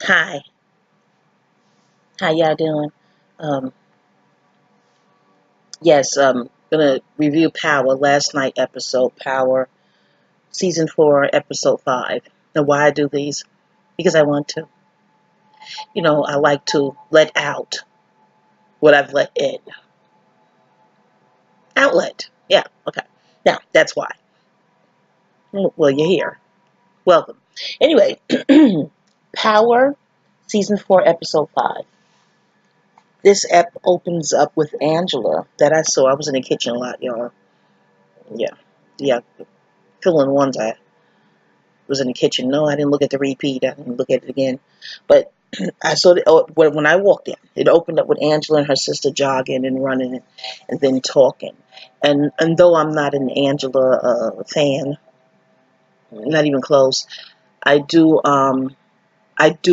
Hi, how y'all doing? Um, yes, gonna review Power last night episode Power season 4 episode 5. Now, why I do these? Because I want to. I like to let out what I've let in. Outlet. Yeah. Okay. Now that's why. Well, you're here. Welcome. Anyway, Power season 4 episode 5. This ep opens up with Angela that I saw. I was in the kitchen a lot, y'all. Yeah. Yeah. Filling ones I was in the kitchen. No, I didn't look at the repeat. I didn't look at it again. But I saw when I walked in, it opened up with Angela and her sister jogging and running and then talking. And though I'm not an Angela fan, not even close, I do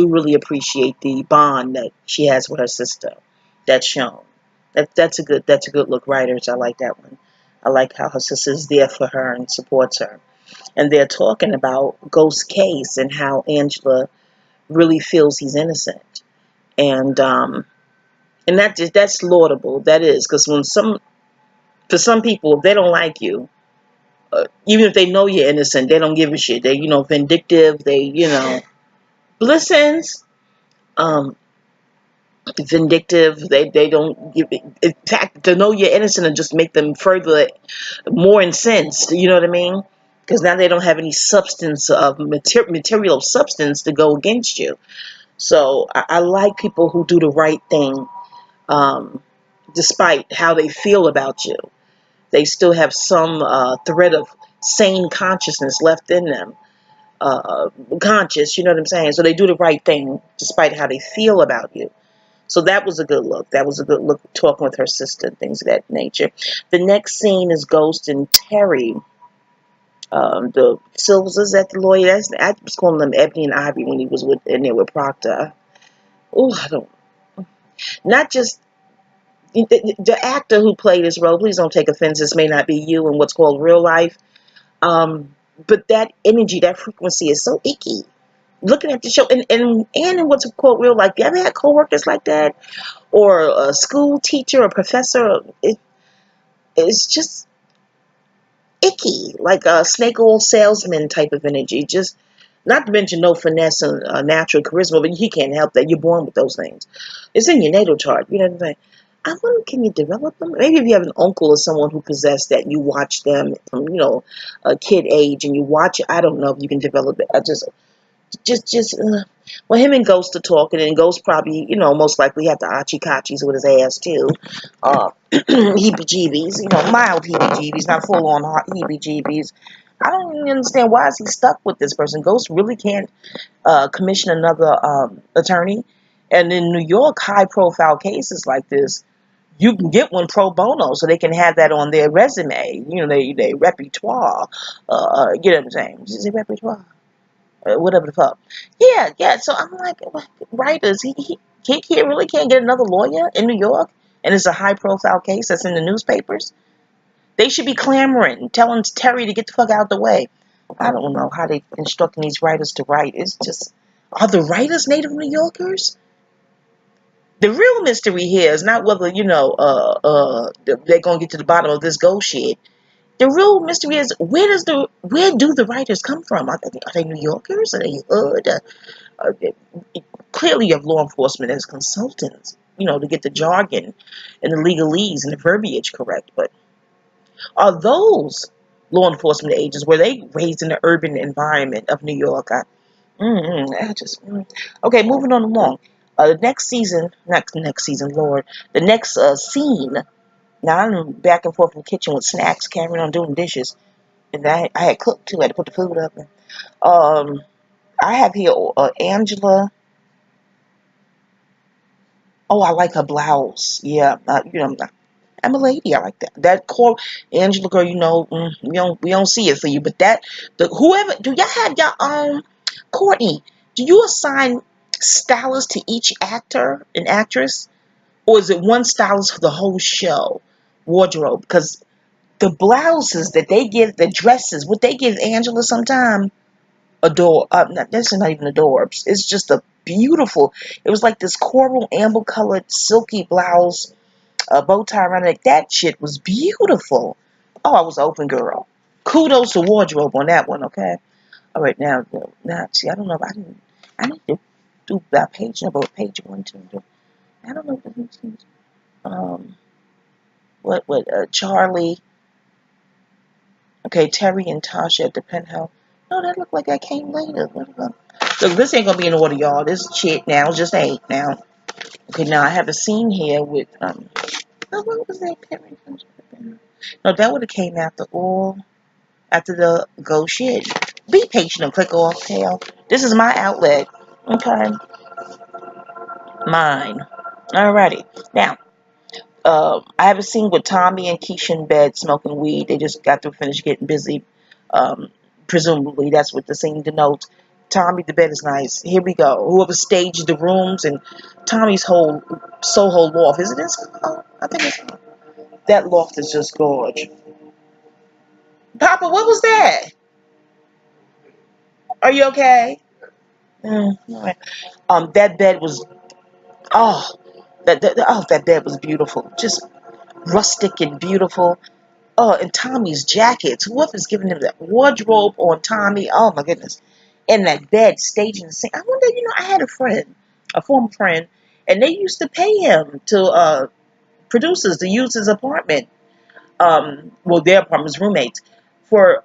really appreciate the bond that she has with her sister. That's shown. That's a good look. Writers, I like that one. I like how her sister's there for her and supports her. And they're talking about Ghost's case and how Angela really feels he's innocent, and that's laudable. That is, because for some people, if they don't like you, even if they know you're innocent, they don't give a shit. They vindictive. They listens. Um, Vindictive. They don't give. In fact, to know you're innocent and just make them further more incensed. You know what I mean? Because now they don't have any substance of material substance to go against you. So I like people who do the right thing, um, despite how they feel about you. They still have some thread of sane consciousness left in them. Conscious, you know what I'm saying? So they do the right thing despite how they feel about you. So that was a good look. That was a good look, talking with her sister and things of that nature. The next scene is Ghost and Terry. The Silvers, is that the lawyer? I was calling them Ebony and Ivy when he was in there with Proctor. Oh, I don't. Not just the actor who played this role. Please don't take offense. This may not be you in what's called real life. But that energy, that frequency is so icky. Looking at the show and in what's called real life, you ever had coworkers like that, or a school teacher or professor? It's just icky, like a snake oil salesman type of energy. Just not to mention no finesse and natural charisma, but he can't help that. You're born with those things. It's in your natal chart. You know what I'm saying? I wonder, can you develop them? Maybe if you have an uncle or someone who possessed that, you watch them from a kid age, and you watch it. I don't know if you can develop it. I just well, him and Ghost are talking, and Ghost probably most likely have the archie-cotchies with his ass too. Heebie-jeebies, mild heebie-jeebies, not full-on heebie-jeebies. I don't even understand, why is he stuck with this person. Ghost really can't commission another attorney, and in New York, high-profile cases like this, you can get one pro bono, so they can have that on their resume. Their repertoire. You know what I'm saying? Is it repertoire? Whatever the fuck. Yeah, yeah. So I'm like, writers, he really can't get another lawyer in New York, and it's a high profile case that's in the newspapers. They should be clamoring, telling Terry to get the fuck out the way. I don't know how they instructing these writers to write. It's just, are the writers native New Yorkers? The real mystery here is not whether they're gonna get to the bottom of this ghost shit. The real mystery is, where do the writers come from? Are they New Yorkers? Are they hood? Clearly, you have law enforcement as consultants, to get the jargon and the legalese and the verbiage correct. But are those law enforcement agents, were they raised in the urban environment of New York? Okay, moving on along. The next season, next season, Lord, the next scene. Now I'm back and forth in the kitchen with snacks, carrying on doing dishes, and I had cooked too. I had to put the food up. Um, I have here Angela. Oh, I like her blouse. Yeah, I'm a lady. I like that. That core Angela girl. We don't see it for you, but whoever, do y'all have your Courtney? Do you assign stylists to each actor and actress, or is it one stylist for the whole show wardrobe? Because the blouses that they give, the dresses, what they give Angela sometime, adore. That's not even adorbs. It's just a beautiful. It was like this coral amber colored silky blouse, a bow tie around it. That shit was beautiful. Oh, I was an open girl. Kudos to wardrobe on that one. Okay. All right, now see, I don't know if I didn't. I need to do that page number, page 1, 2, 3. I don't know if um what Charlie. Okay, Terry and Tasha at the penthouse. No, that looked like that came later. Look, this ain't gonna be in order, y'all. This shit now just ain't now. Okay, now I have a scene here with oh, what was that? Terry? No, that would have came after the go shit. Be patient and click off, tail. This is my outlet. Okay, mine. Alrighty. Now, I have a scene with Tommy and Keisha in bed smoking weed. They just got to finish getting busy. Um, Presumably, that's what the scene denotes. Tommy, the bed is nice. Here we go. Whoever staged the rooms and Tommy's whole Soho loft. Is it in Soho? I think it's that loft is just gorge. Papa, what was that? Are you okay? All right. That bed was oh that bed was beautiful. Just rustic and beautiful. Oh, and Tommy's jackets. Whoever's giving him that wardrobe on Tommy. Oh my goodness. And that bed, staging the scene. I wonder, I had a friend, a former friend, and they used to pay him to producers to use his apartment. Well, their apartments, roommates, for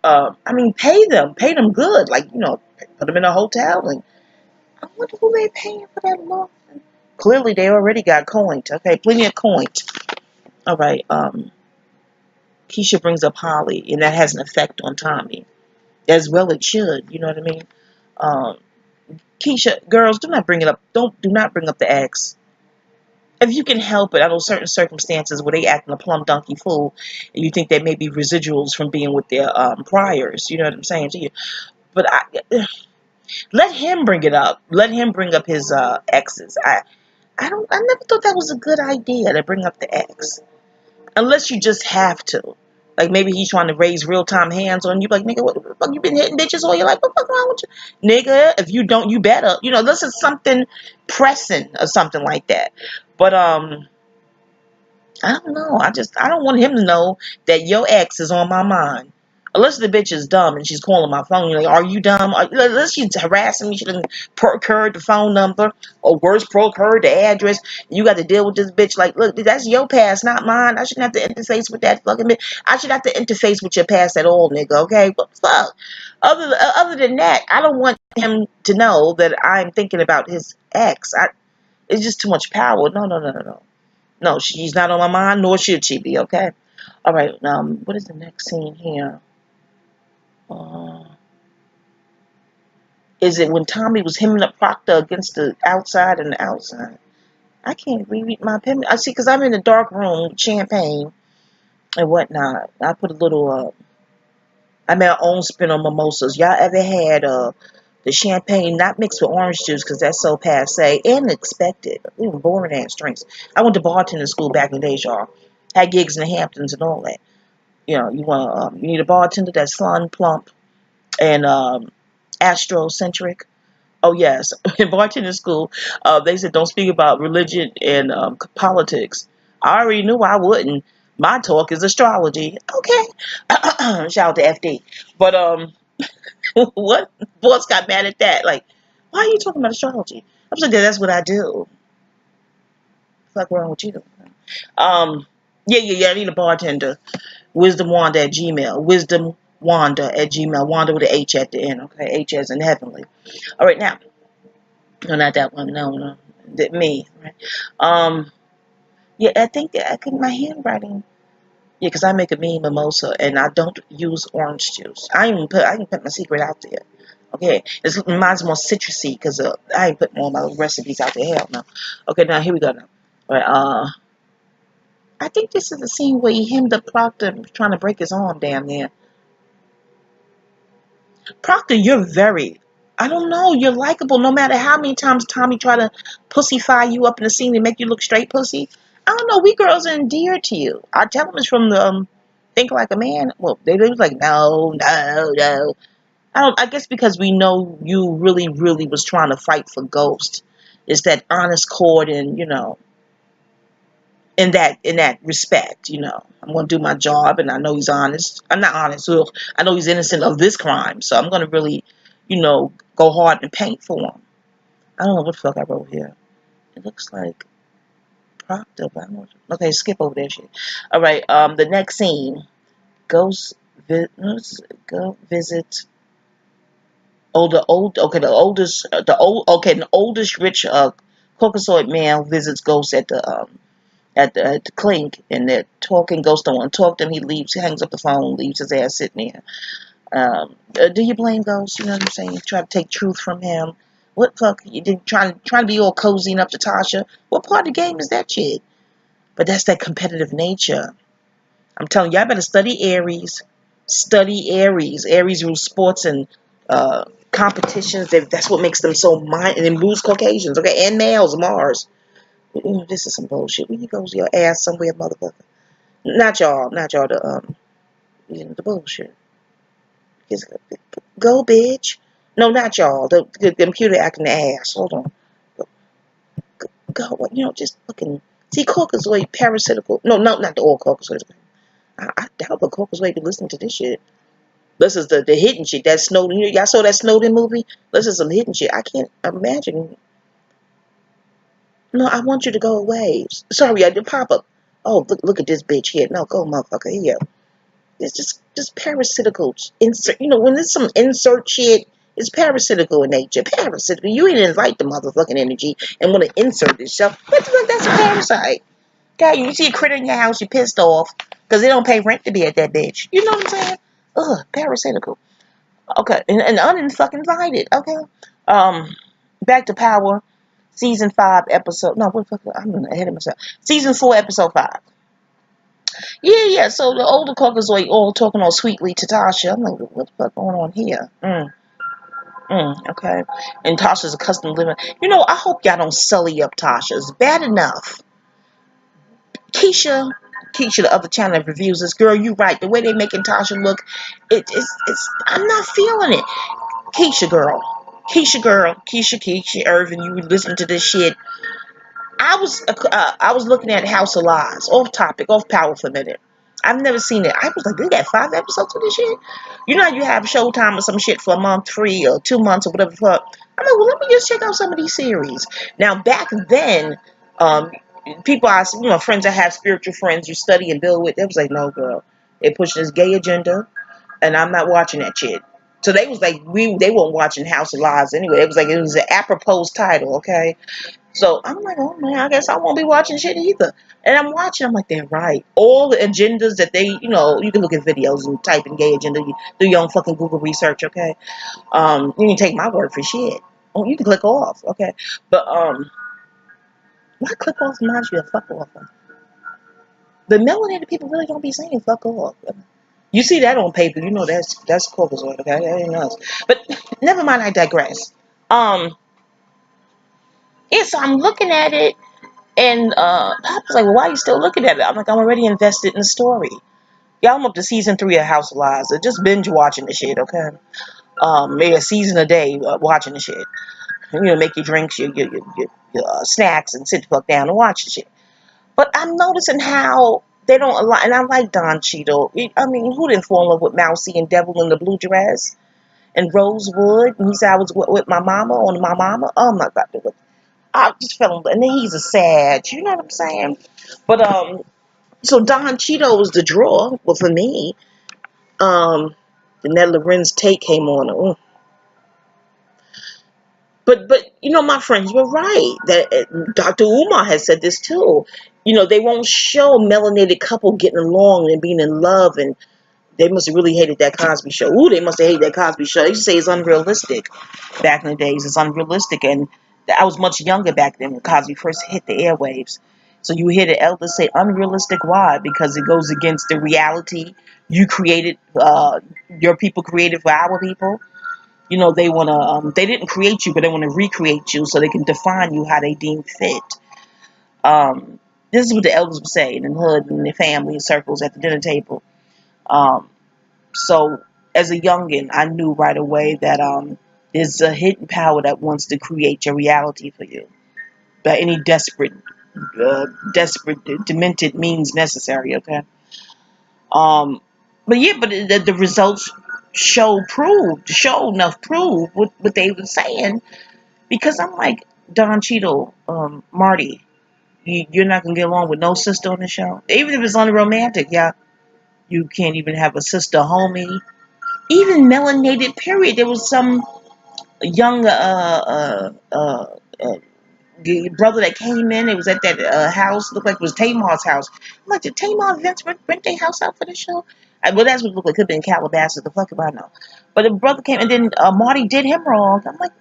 pay them good, like put them in a hotel. And I wonder who they paying for that month. Clearly, they already got coins. Okay, plenty of coins. All right. Keisha brings up Holly, and that has an effect on Tommy. As well it should, you know what I mean? Um, Keisha, girls, do not bring it up. Do not bring up the ex. If you can help it, I know certain circumstances where they acting a plum donkey fool, and you think they may be residuals from being with their priors. You know what I'm saying to you? But let him bring it up. Let him bring up his exes. I don't. I never thought that was a good idea to bring up the ex. Unless you just have to. Like maybe he's trying to raise real time hands on you. Like, nigga, what the fuck you been hitting bitches all your life? What the fuck wrong with you? Nigga, if you don't, you better. This is something pressing or something like that. But I don't know. I don't want him to know that your ex is on my mind. Unless the bitch is dumb and she's calling my phone. You're like, are you dumb? Unless she's harassing me, she doesn't procured the phone number, or worse, procured the address. You got to deal with this bitch. Like, look, that's your past, not mine. I shouldn't have to interface with that fucking bitch. I should have to interface with your past at all, nigga. Okay, what the fuck? Other than that, I don't want him to know that I'm thinking about his ex. It's just too much power. No, no, no, no, no. No, she's not on my mind, nor should she be, okay? All right, what is the next scene here? Is it when Tommy was hemming up Proctor against the outside and the outside? I can't read my pen. I see, because I'm in a dark room with champagne and whatnot. I put a little, I made my own spin on mimosas. Y'all ever had the champagne not mixed with orange juice because that's so passe and expected? Even boring ass drinks. I went to bartending school back in the days, y'all. Had gigs in the Hamptons and all that. You need a bartender that's fun, plump, and astrocentric. Oh yes, in bartending school, they said don't speak about religion and politics. I already knew I wouldn't. My talk is astrology. Okay, shout out to FD. But what boss got mad at that? Like, why are you talking about astrology? I'm like, that's what I do. What's wrong with you? Yeah. I need a bartender. Wisdom Wanda at Gmail. Wisdom Wanda at Gmail. Wanda with an H at the end. Okay, H as in heavenly. All right, now. No, not that one. No. Me. Right. Yeah, I think my handwriting. Yeah, because I make a mean mimosa and I don't use orange juice. I can put my secret out there. Okay, mine's more citrusy because I ain't putting all my recipes out there. Hell no. Okay, now here we go. Now, all right. I think this is the scene where he hemmed up Proctor trying to break his arm down there. Proctor, you're I don't know, you're likable no matter how many times Tommy try to pussyfy you up in the scene and make you look straight pussy. I don't know, we girls are endeared to you. I tell them it's from the Think Like a Man. Well, they was like, no. I guess because we know you really, really was trying to fight for Ghost. It's that honest chord, and in that respect, I'm gonna do my job, and I know he's honest. I'm not honest. Ugh. I know he's innocent of this crime, so I'm gonna really, go hard and paint for him. I don't know what the fuck I wrote here. It looks like propped up. I don't know. Okay, skip over that shit. All right. The next scene. Ghost go visit. Oh, the oldest rich Caucasoid man visits Ghost at the clink, and they're talking. Ghost don't want to talk to him. He leaves. He hangs up the phone. Leaves his ass sitting there. Do you blame Ghost? You know what I'm saying? You try to take truth from him. What fuck? You did trying to be all cozy and up to Tasha. What part of the game is that shit? But that's that competitive nature. I'm telling you, I better study Aries. Study Aries. Aries rules sports and competitions. That's what makes them so mind and moves Caucasians, okay, and males, Mars. This is some bullshit. When you go your ass somewhere, motherfucker. Not y'all. Not y'all. The bullshit. Just go, bitch. No, not y'all. The computer acting the ass. Hold on. Go. Just fucking. See, Caucasoid parasitical. No, not the all Caucasoids. I doubt the Caucasoid be listening to this shit. This is the hidden shit. That Snowden. Y'all saw that Snowden movie? This is some hidden shit. I can't imagine. No, I want you to go away. Sorry, I did pop up. Oh, look at this bitch here. No, go, motherfucker. Here. It's just parasitical insert. When there's some insert shit, it's parasitical in nature. Parasitical. You ain't invite the motherfucking energy and want to insert itself. What the fuck? That's a parasite. God, you see a critter in your house, you pissed off because they don't pay rent to be at that bitch. You know what I'm saying? Ugh, parasitical. Okay, and unfucking invited. Okay. Um, Back to Power, season 5, episode. No, what the fuck? I'm ahead of myself. Season 4, episode 5. Yeah. So the older Caucasoid all talking all sweetly to Tasha. I'm like, what the fuck going on here? Okay. And Tasha's accustomed living. I hope y'all don't sully up Tasha. It's bad enough. Keisha, the other channel that reviews this, girl, you right. The way they making Tasha look, I'm not feeling it. Keisha, Irvin, you listen to this shit. I was looking at House of Lies, off topic, off power for a minute. I've never seen it. I was like, they got 5 episodes of this shit. You know how you have Showtime or some shit for a month, 3 or 2 months or whatever the fuck. I'm like, well, let me just check out some of these series. Now back then, people friends that have spiritual friends you study and build with, they was like, no girl, they pushing this gay agenda, and I'm not watching that shit. So they was like, they weren't watching House of Lies anyway. It was an apropos title, okay? So I'm like, oh man, I guess I won't be watching shit either. And I'm watching, I'm like, they're right. All the agendas that you can look at videos and type in gay agenda, you do your own fucking Google research, okay? You can take my word for shit. Oh, you can click off, okay? But why click off reminds you of fuck off? The melanated people really don't be saying fuck off. You see that on paper, that's Caucasoid, okay? That ain't us. But never mind, I digress. Yeah, so I'm looking at it. And Papa's like, well, why are you still looking at it? I'm like, I'm already invested in the story. Yeah, I'm up to season 3 of House of Lies. So just binge watching the shit, okay? Maybe a season a day watching the shit. Make your drinks, your snacks, and sit the fuck down and watch the shit. But I'm noticing how they don't align. And I like Don Cheadle. I mean, who didn't fall in love with Mousy and Devil in the Blue Dress? And Rosewood? And he said I was with my mama on my mama. Oh my God. I just fell in love. And then he's a sad. You know what I'm saying? But so Don Cheadle was the draw. Well, for me, the Ned Lorenz take came on. Oh. But my friends were right. That Dr. Umar has said this too. They won't show a melanated couple getting along and being in love, and they must have really hated that Cosby Show. Ooh, they must have hated that Cosby Show. They used to say it's unrealistic. Back in the days, it's unrealistic, and I was much younger back then when Cosby first hit the airwaves. So you hear the elders say unrealistic. Why? Because it goes against the reality you created, your people created for our people. They want to. They didn't create you, but they want to recreate you so they can define you how they deem fit. This is what the elders would say in the hood and their family circles at the dinner table. So as a youngin, I knew right away that there's a hidden power that wants to create your reality for you by any desperate, demented means necessary. Okay. Um, but yeah, but the results show enough prove what they were saying, because I'm like, Don Cheadle, Marty, you're not gonna get along with no sister on the show, even if it's unromantic. Yeah, you can't even have a sister homie, even melanated. Period. There was some young the brother that came in. It was at that house. Looked like it was Tamar's house. I'm like, did Tamar Vince rent their house out for the show? Well, that's what it looked like. Could have been Calabasas. The fuck if I know. But the brother came, and then Marty did him wrong. I'm like,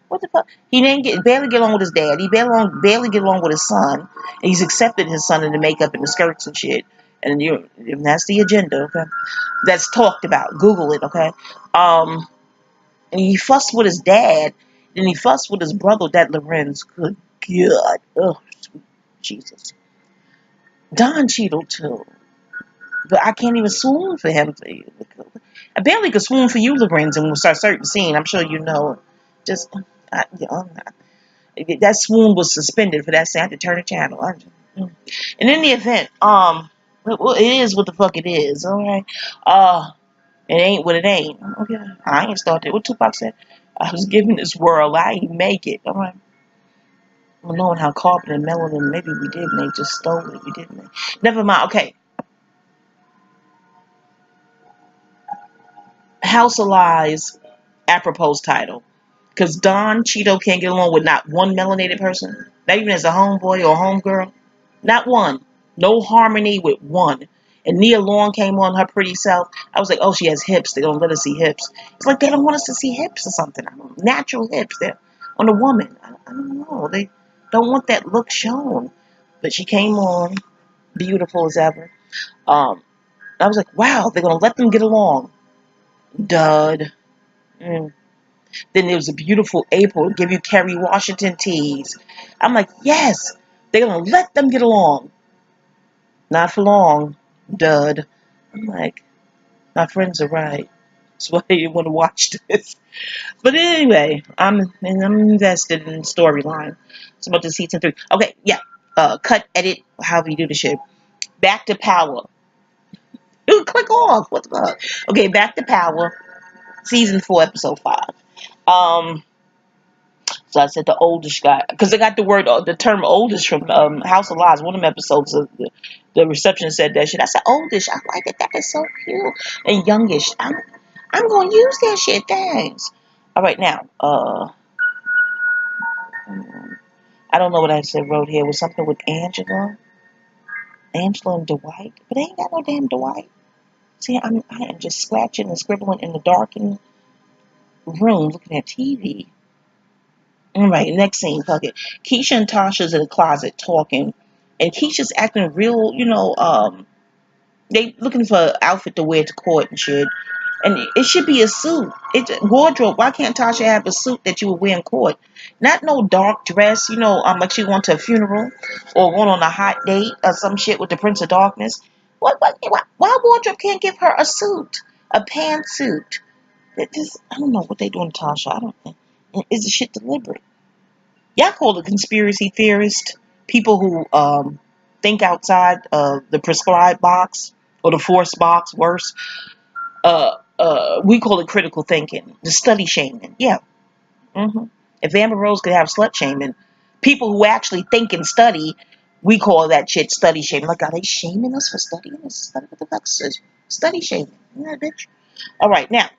what the fuck? He didn't barely get along with his dad. He barely get along with his son. And he's accepted his son in the makeup and the skirts and shit. And that's the agenda. Okay, that's talked about. Google it. Okay. Um, and he fussed with his dad. Then he fussed with his brother, that Lorenz. Good God. Oh, Jesus. Don Cheadle, too. But I can't even swoon for him. I barely could swoon for you, Lorenz, and we'll start certain scene. I'm sure you know. Just, that swoon was suspended for that scene. I had to turn the channel. And in the event, well, it is what the fuck it is, all right? It ain't what it ain't. Okay. I ain't started. What Tupac said? I was given this world. I ain't make it. All right. Well, knowing how carbon and melanin, maybe we did make, just stole it. We didn't make. Never mind. Okay. House of Lies, apropos title. Because Don Cheeto can't get along with not one melanated person. Not even as a homeboy or homegirl. Not one. No harmony with one. And Nia Long came on her pretty self. I was like, oh, she has hips. They don't let us see hips. It's like they don't want us to see hips or something. I don't, natural hips. They're on a woman. I don't know. They don't want that look shown. But she came on beautiful as ever. I was like, wow, they're going to let them get along. Dud. Mm. Then there was a beautiful April. Give you Kerry Washington teas. I'm like, yes, they're going to let them get along. Not for long, dud. I'm like, my friends are right. That's why you want to watch this. But anyway, I'm invested in the storyline. It's about the season 3. Okay, yeah. Cut, edit, however you do the shit. Back to Power. Ooh, click off. What the fuck? Okay, Back to Power. Season 4, episode 5. Um, So I said the oldest guy, because they got the term oldest from House of Lies. One of them episodes, the reception said that shit. I said oldish. I like it. That is so cute and youngish. I'm gonna use that shit. Thanks. All right, now, I don't know what I said wrote here. It was something with Angela and Dwight, but they ain't got no damn Dwight. See, I am just scratching and scribbling in the darkened room, looking at TV. All right, next scene, fuck it. Keisha and Tasha's in the closet talking, and Keisha's acting real, they looking for an outfit to wear to court and shit. And it should be a suit. It's wardrobe. Why can't Tasha have a suit that you would wear in court? Not no dark dress, like she went to a funeral or going on a hot date or some shit with the Prince of Darkness. Why wardrobe can't give her a suit, a pantsuit? I don't know what they doing to Tasha. I don't think. Is the shit deliberate? Y'all call it conspiracy theorists, people who think outside the prescribed box or the forced box, worse. We call it critical thinking, the study shaming. Yeah. If Amber Rose could have slut shaming, people who actually think and study, we call that shit study shaming. Like, are they shaming us for studying? What the fuck is study shaming? Yeah, bitch. All right, now,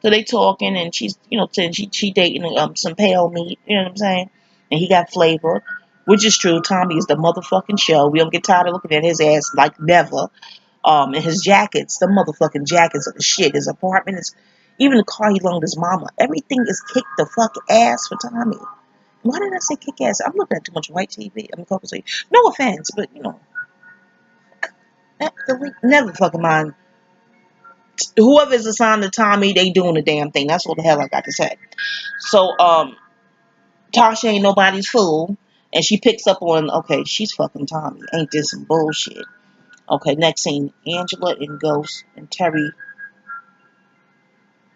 so they talking, and she's, saying she dating some pale meat, you know what I'm saying? And he got flavor, which is true. Tommy is the motherfucking show. We don't get tired of looking at his ass like never. And his jackets, the motherfucking jackets are the shit. His apartment is, even the car he loaned his mama. Everything is kick the fuck ass for Tommy. Why did I say kick ass? I'm looking at too much white TV. No offense, but never fucking mind. Whoever is assigned to Tommy, they doing the damn thing. That's what the hell I got to say. So, Tasha ain't nobody's fool, and she picks up on, okay, she's fucking Tommy. Ain't this some bullshit? Okay, next scene. Angela and Ghost and Terry,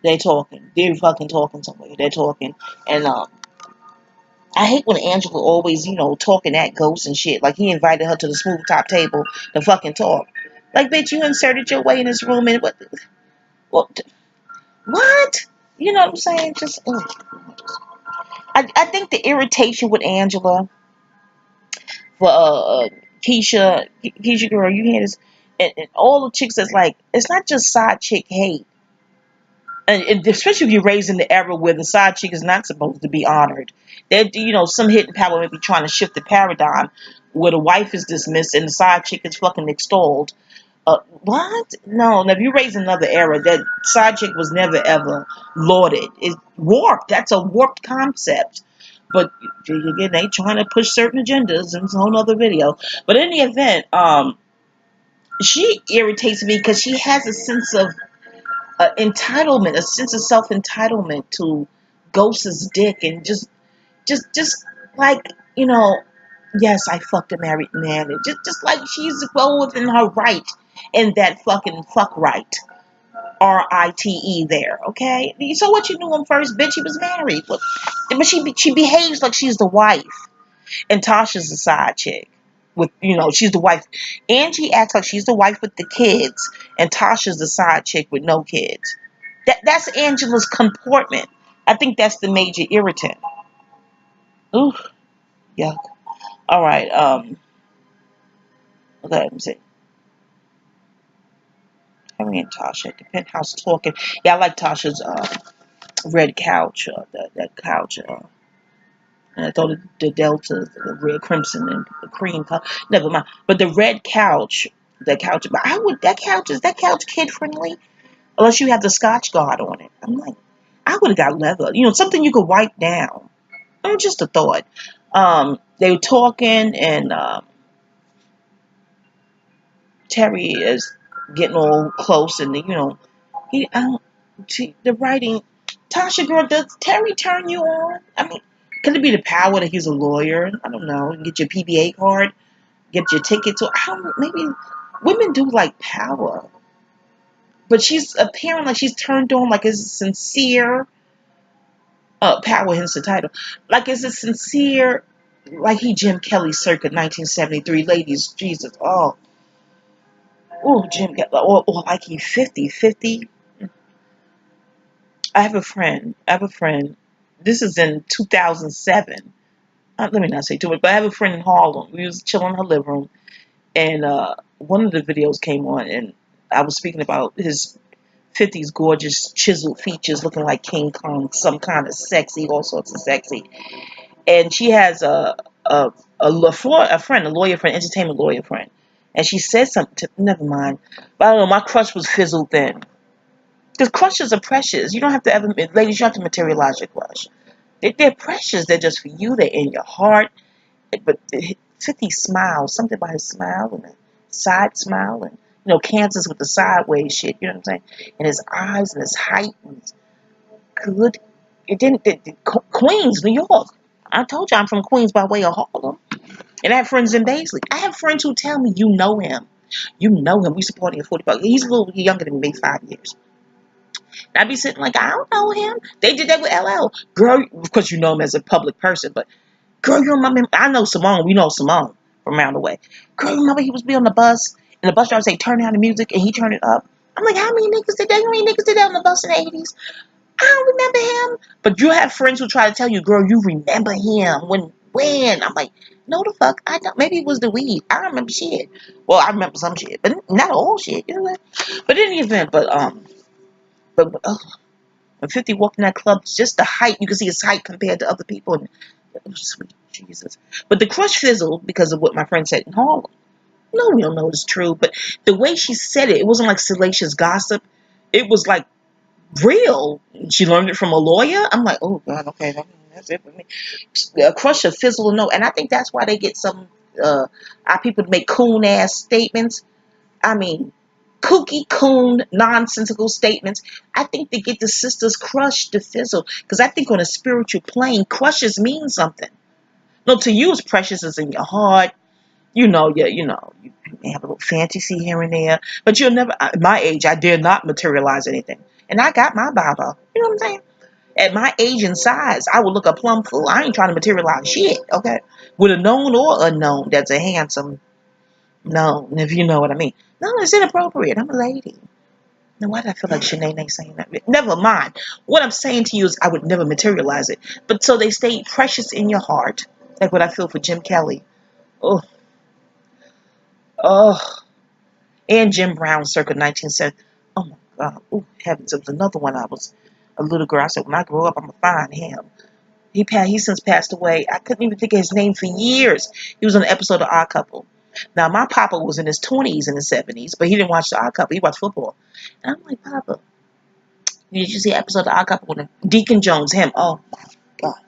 they talking. They're fucking talking somewhere. They're talking. And I hate when Angela always, talking at Ghost and shit. Like, he invited her to the smooth top table to fucking talk. Like, bitch, you inserted your way in this room and what? You know what I'm saying? Just, ugh. I think the irritation with Angela for Keisha girl, you hear this, and all the chicks that's like, it's not just side chick hate, and especially if you're raised in the era where the side chick is not supposed to be honored. That some hidden power may be trying to shift the paradigm where the wife is dismissed and the side chick is fucking extolled. What? No, if you raise another era, that side chick was never ever lauded. It's warped. That's a warped concept. But again, they trying to push certain agendas, and it's a whole other video. But in the event, she irritates me because she has a sense of entitlement, a sense of self entitlement to Ghost's dick, and just like yes, I fucked a married man, and just like she's well within her right in that fucking fuck right. RITE there, okay? So what, you knew him first, bitch? He was married. But she behaves like she's the wife. And Tasha's the side chick. She's the wife. Angie acts like she's the wife with the kids. And Tasha's the side chick with no kids. That's Angela's comportment. I think that's the major irritant. Ooh, yuck. All right, okay, let me see. Harry and Tasha at the penthouse talking. Yeah, I like Tasha's red couch, that couch. And I thought the Delta, the red, crimson, and the cream color. Never mind. But the red couch, that couch. But is that couch kid friendly? Unless you have the Scotch Guard on it. I'm like, I would have got leather. Something you could wipe down. Just a thought. They were talking, and Terry is getting all close, and he, the writing. Tasha, girl, does Terry turn you on? I mean, could it be the power that he's a lawyer? I don't know. Get your PBA card, get your ticket to. Maybe women do like power, but she's appearing like she's turned on, like it's sincere. Power, hence the title. Like, is it sincere? Like he Jim Kelly circa 1973, ladies. Jesus, oh, Jim Kelly, or like he 50. I have a friend. This is in 2007. Let me not say too much, but I have a friend in Harlem. We was chilling in her living room, and one of the videos came on, and I was speaking about his 50s gorgeous chiseled features, looking like King Kong, some kind of sexy, all sorts of sexy. And she has a friend, a lawyer friend, entertainment lawyer friend, and she said something to, never mind. But I don't know, my crush was fizzled then. Because crushes are precious. You don't have to ever, ladies, you have to materialize your crush. They're precious. They're just for you. They're in your heart. But 50 smiles, something about his smile and a side smile, and Kansas with the sideways shit. You know what I'm saying? And his eyes and his height and his good. It didn't. Queens, New York. I told you I'm from Queens by way of Harlem, and I have friends in Baisley. I have friends who tell me, you know him. You know him. We supporting him 40 bucks. He's a little younger than me, maybe 5 years. And I'd be sitting like, I don't know him. They did that with LL. Girl, of course you know him as a public person, but girl, you remember him? I know Simone. We know Simone from around the way. Girl, you remember he was be on the bus, and the bus driver say, turn down the music, and he turned it up. I'm like, how many niggas did that on the bus in the 80s? I don't remember him. But you have friends who try to tell you, girl, you remember him. When? I'm like, no the fuck, I don't. Maybe it was the weed. I don't remember shit. Well, I remember some shit, but not all shit. You know what? But in the event, when 50 walked in that club, just the height, you can see his height compared to other people. And, oh, sweet Jesus. But the crush fizzled because of what my friend said in Harlem. No, we don't know it's true, but the way she said it, it wasn't like salacious gossip. It was like real. She learned it from a lawyer. I'm like, oh God, okay, that's it for me. A crush or fizzle or no, and I think that's why they get some our people to make coon ass statements. I mean, kooky coon nonsensical statements. I think they get the sisters crushed to fizzle, because I think on a spiritual plane, crushes mean something. No, to you it's precious, it's in your heart. may have a little fantasy here and there, but you'll never. At my age, I dare not materialize anything, and I got my Baba. You know what I'm saying? At my age and size, I would look a plumb fool. I ain't trying to materialize shit. Okay, with a known or unknown, that's a handsome known, if you know what I mean. No, it's inappropriate. I'm a lady. Now, why did I feel like Shanae saying that? Never mind. What I'm saying to you is I would never materialize it. But so they stay precious in your heart. Like what I feel for Jim Kelly. Oh, oh. And Jim Brown circa 1970. Oh my God. Oh, heavens. It was another one. I was a little girl. I said, when I grow up, I'm going to find him. He since passed away. I couldn't even think of his name for years. He was on an episode of Odd Couple. Now, my papa was in his 20s and his 70s, but he didn't watch the Odd Couple. He watched football. And I'm like, Papa, did you see the episode of Odd Couple with Deacon Jones? Him. Oh, my God.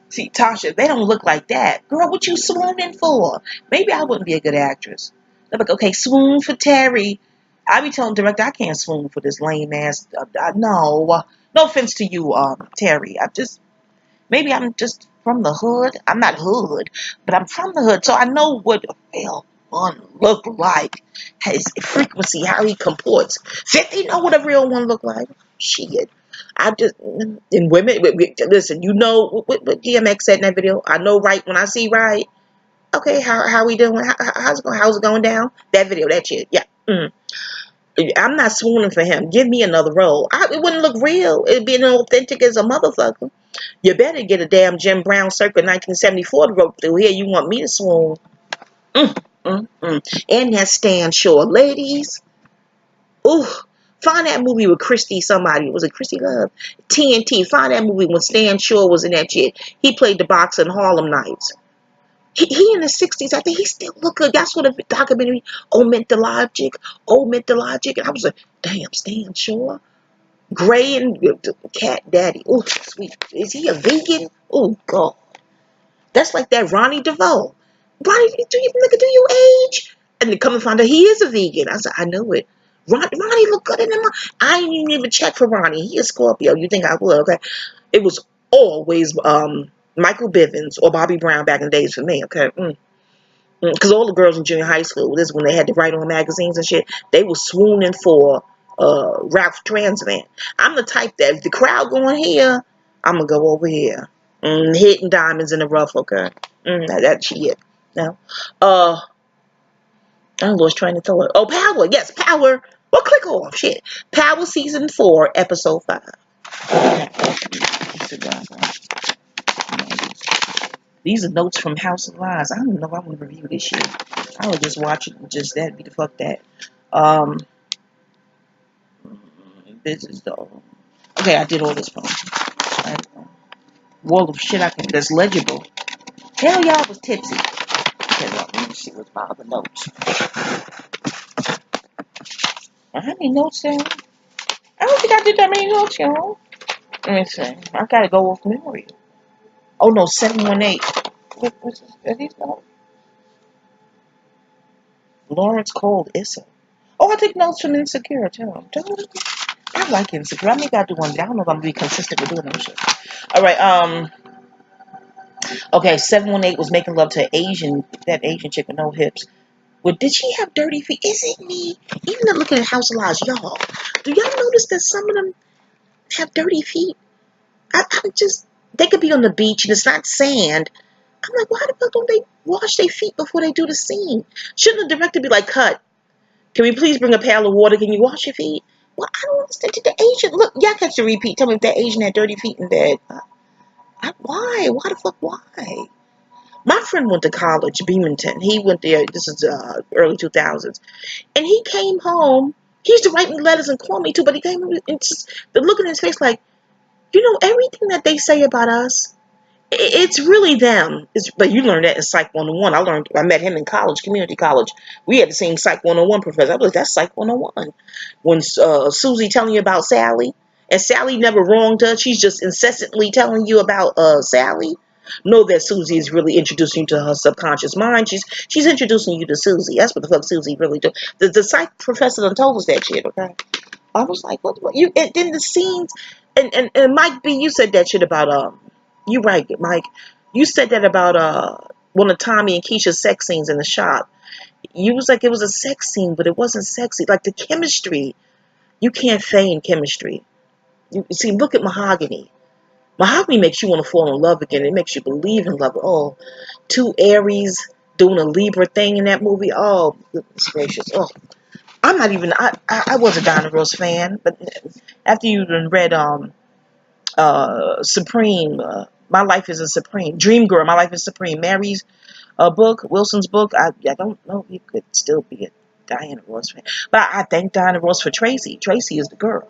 See, Tasha, they don't look like that. Girl, what you swooning for? Maybe I wouldn't be a good actress. They're like, okay, swoon for Terry. I be telling director, I can't swoon for this lame ass. No. No offense to you, Terry. Maybe I'm just from the hood. I'm not hood, but I'm from the hood, so I know what a real one look like. His frequency, how he comports. 50 know what a real one look like. Shit. And women, listen, you know what DMX said in that video? I know right when I see right. Okay, how we doing? How's it going down? That video, that shit. Yeah. I'm not swooning for him. Give me another role. It wouldn't look real. It'd be authentic as a motherfucker. You better get a damn Jim Brown circa 1974 to go through here. You want me to swoon? And that Stan Shore. Ladies, ooh, find that movie with Christy somebody. Was it Christy Love? TNT. Find that movie when Stan Shore was in that shit. He played the boxer in Harlem Nights. He in the 60s. I think he still look good. That's what a documentary, Omit the Logic. And I was like, damn, Stan Shore. Gray and Cat Daddy. Oh, sweet. Is he a vegan? Oh, God. That's like that Ronnie DeVoe. Ronnie, do you age? And they come and find out he is a vegan. I said, I knew it. Ronnie look good in him. I didn't even check for Ronnie. He a Scorpio. You think I would? Okay. It was always Michael Bivins or Bobby Brown back in the days for me. Okay. Because all the girls in junior high school, this is when they had to write on magazines and shit, they were swooning for Ralph Transman. I'm the type that if the crowd going here, I'm going to go over here. Hitting diamonds in the rough, okay? That shit. No. I lost train of thought. Oh, Power. Yes, Power. Well, click off. Shit. Power Season 4, Episode 5. These are notes from House of Lies. I don't know if I want to review this shit. I would just watch it and just that. Be the fuck that. This is the... Okay, I did all this phone. Wall of shit that's legible. Hell yeah, I was tipsy. Okay, well, let me see what's my other notes. How many notes there? I don't think I did that many notes, y'all. Let me see. I gotta go off memory. Oh no, 718. What's this? Are these notes? Lawrence called Issa. Oh, I take notes from Insecure too. I like Insecure. I may gotta do one day. I don't know if I'm gonna be consistent with doing them shit. Alright, okay, 718 was making love to that Asian chick with no hips. Well, did she have dirty feet? Is it me? Even looking at House of Lies, y'all, do y'all notice that some of them have dirty feet? I'm just, they could be on the beach and it's not sand. I'm like, why the fuck don't they wash their feet before they do the scene? Shouldn't the director be like, cut, can we please bring a pail of water? Can you wash your feet? Well, I don't understand. Did the Asian, look, y'all catch the repeat. Tell me if that Asian had dirty feet in bed. Why? Why the fuck, why? My friend went to college, Beamonton. He went there, this is early 2000s. And he came home. He used to write me letters and call me too, but he came home and just the look in his face like, you know, everything that they say about us, it's really them. But you learned that in Psych 101. I met him in college, community college. We had the same Psych 101 professor. I was like, that's Psych 101. When Susie telling you about Sally, and Sally never wronged her, she's just incessantly telling you about Sally. Know that Susie is really introducing you to her subconscious mind. She's introducing you to Susie. That's what the fuck Susie really do. The psych professor done told us that shit, okay? I was like, what you, and then the scenes, and Mike B, you said that shit about, you right, Mike. You said that about, one of Tommy and Keisha's sex scenes in the shop. You was like it was a sex scene, but it wasn't sexy. Like the chemistry, you can't feign chemistry. You see, look at Mahogany. Mahogany makes you want to fall in love again. It makes you believe in love. Oh, two Aries doing a Libra thing in that movie. Oh, goodness gracious. Oh, I'm not even. I was a Donna Rose fan, but after you read Supreme, My Life is a Supreme, Dream Girl, My Life is Supreme, Mary's book, Wilson's book. I don't know if you could still be a Diana Ross fan, but I thank Diana Ross for Tracy. Tracy is the girl.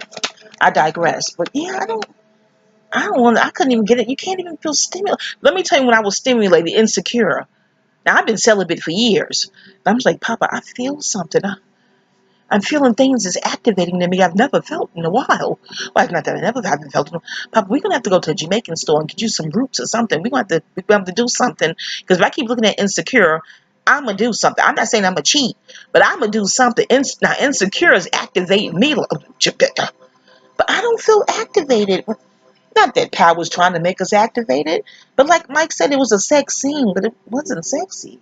I digress, but yeah, I don't want. I couldn't even get it. You can't even feel stimulated. Let me tell you, when I was stimulated, insecure. Now I've been celibate for years. And I was like, Papa, I feel something. I'm feeling things is activating to me I've never felt in a while. Well, not that I never haven't felt it. Papa, we're gonna have to go to a Jamaican store and get you some roots or something. We're gonna have to do something. Because if I keep looking at insecure, I'm gonna do something. I'm not saying I'm gonna cheat, but I'm gonna do something. Now insecure is activating me, but I don't feel activated. Not that Power was trying to make us activated, but like Mike said, it was a sex scene, but it wasn't sexy.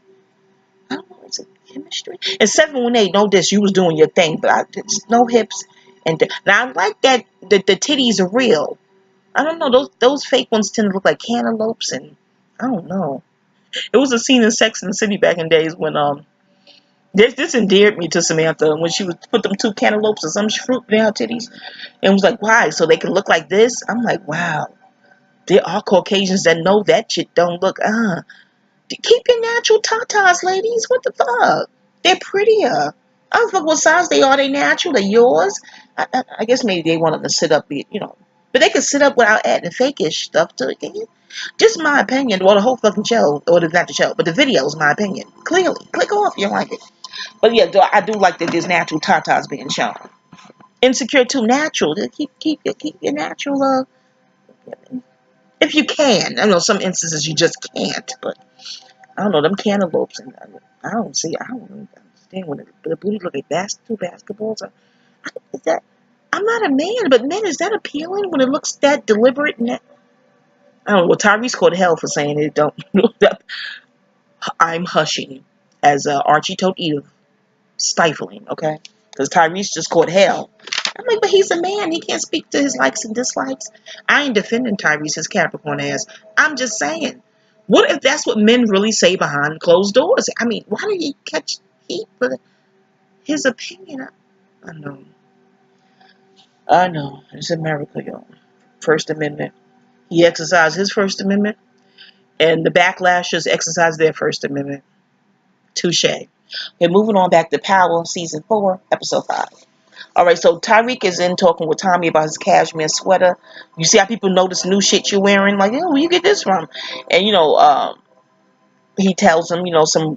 I don't know, it's a chemistry. And 718, no this, you was doing your thing, but just no hips. Now I like that the titties are real. I don't know, those fake ones tend to look like cantaloupes, and I don't know. It was a scene in Sex and the City back in days when this endeared me to Samantha when she would put them two cantaloupes or some fruit in her titties, and was like, why? So they can look like this? I'm like, wow. There are Caucasians that know that shit don't look, keep your natural tatas, ladies. What the fuck? They're prettier. I don't fuck what size they are. They natural. They're yours. I guess maybe they want them to sit up, But they can sit up without adding fakeish stuff to it. Just my opinion. Well, the whole fucking show, or not the show, but the video is my opinion. Clearly. Click off if you don't like it. But yeah, I do like that there's natural tatas being shown. Insecure too natural. Keep your natural, if you can. I know some instances you just can't, but I don't know, them cantaloupes, and I don't really understand when the booty look like two basketballs. Is that, I'm not a man, but man, is that appealing when it looks that deliberate? And I don't know. Well, Tyrese caught hell for saying it. Don't. I'm hushing, as Archie told Edith, stifling. Okay, because Tyrese just caught hell. I'm like, but he's a man. He can't speak to his likes and dislikes. I ain't defending Tyrese, his Capricorn ass. I'm just saying. What if that's what men really say behind closed doors? I mean, why did he catch heat for his opinion? I know. I know. It's America, y'all. First Amendment. He exercised his First Amendment, and the backlashers exercised their First Amendment. Touche. Okay, moving on back to Power, Season 4, Episode 5. All right, so Tyreek is in talking with Tommy about his cashmere sweater. You see how people notice new shit you're wearing? Like, oh, where you get this from? And, he tells him,